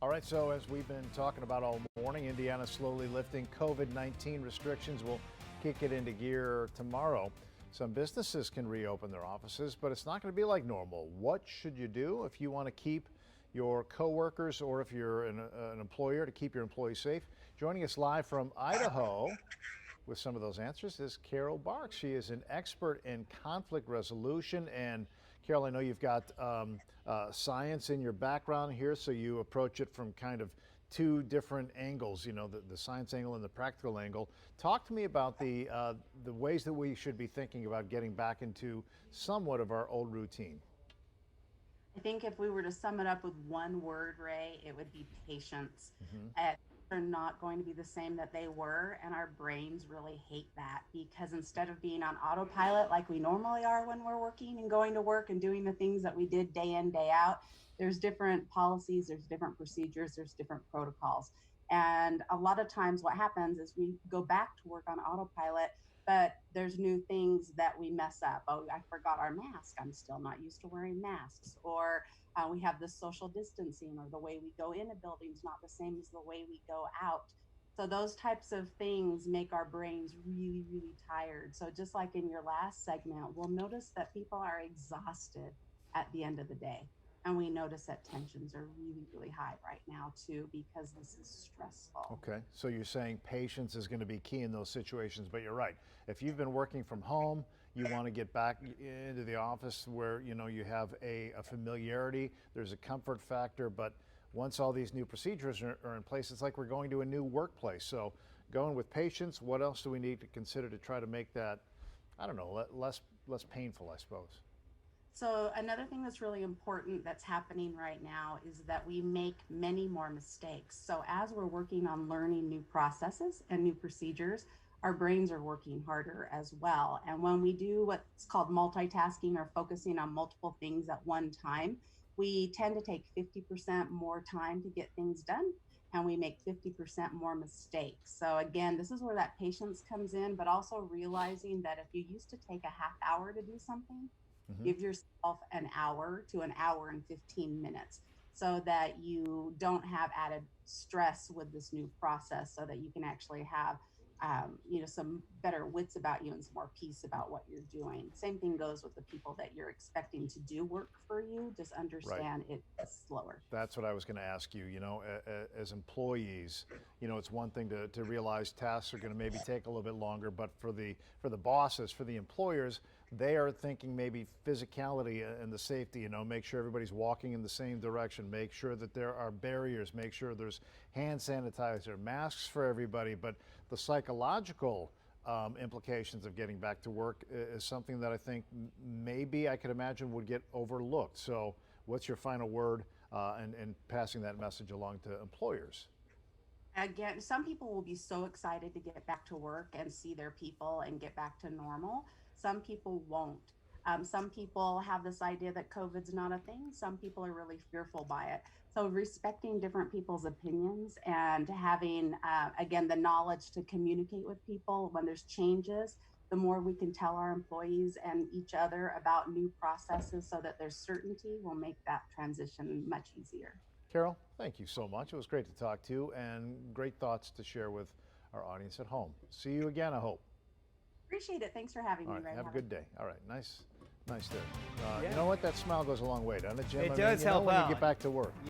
All right, so as we've been talking about all morning, Indiana slowly lifting COVID-19 restrictions will kick it into gear tomorrow. Some businesses can reopen their offices, but it's not going to be like normal. What should you do if you want to keep your coworkers, or if you're an employer, to keep your employees safe? Joining us live from Idaho with some of those answers is Carol Barks. She is an expert in conflict resolution. And Carol, I know you've got science in your background here, so you approach it from kind of two different angles, you know, the science angle and the practical angle. Talk to me about the ways that we should be thinking about getting back into somewhat of our old routine. I think if we were to sum it up with one word, Ray, it would be patience. Hmm. They're not going to be the same that they were, and our brains really hate that because instead of being on autopilot like we normally are when we're working and going to work and doing the things that we did day in, day out, there's different policies, there's different procedures, there's different protocols. And a lot of times what happens is we go back to work on autopilot, but there's new things that we mess up. Oh, I forgot our mask. I'm still not used to wearing masks. Or we have this social distancing, or the way we go in a building is not the same as the way we go out. So those types of things make our brains really, really tired. So just like in your last segment, we'll notice that people are exhausted at the end of the day. And we notice that tensions are really, really high right now too, because this is stressful. Okay, so you're saying patience is going to be key in those situations, but you're right. If you've been working from home, you want to get back into the office where you know you have a familiarity, there's a comfort factor, but once all these new procedures are in place, it's like we're going to a new workplace. So going with patience, what else do we need to consider to try to make that, I don't know, less painful, I suppose? So another thing that's really important that's happening right now is that we make many more mistakes. So as we're working on learning new processes and new procedures, our brains are working harder as well. And when we do what's called multitasking or focusing on multiple things at one time, we tend to take 50% more time to get things done, and we make 50% more mistakes. So again, this is where that patience comes in, but also realizing that if you used to take a half hour to do something, Hmm. give yourself an hour to an hour and 15 minutes so that you don't have added stress with this new process, so that you can actually have some better wits about you and some more peace about what you're doing. Same thing goes with the people that you're expecting to do work for you. Just Right. understand it is slower. That's what I was going to ask you. You know, as employees, you know, it's one thing to realize tasks are going to maybe take a little bit longer, but for the bosses, for the employers, they are thinking maybe physicality and the safety. You know, make sure everybody's walking in the same direction. Make sure that there are barriers. Make sure there's hand sanitizer, masks for everybody. But the psychological implications of getting back to work is something that I think maybe I could imagine would get overlooked. So, what's your final word in passing that message along to employers? Again, some people will be so excited to get back to work and see their people and get back to normal. Some people won't. Some people have this idea that COVID's not a thing. Some people are really fearful by it. So, respecting different people's opinions and having, again, the knowledge to communicate with people when there's changes, the more we can tell our employees and each other about new processes so that there's certainty, will make that transition much easier. Carol, thank you so much. It was great to talk to you and great thoughts to share with our audience at home. See you again, I hope. Appreciate it. Thanks for having All me, right, Ray. have a Have a good day. All right, nice there. You Yeah, know what? That smile goes a long way, doesn't it, Jim? it I mean, does you know, help when you out. get back to work.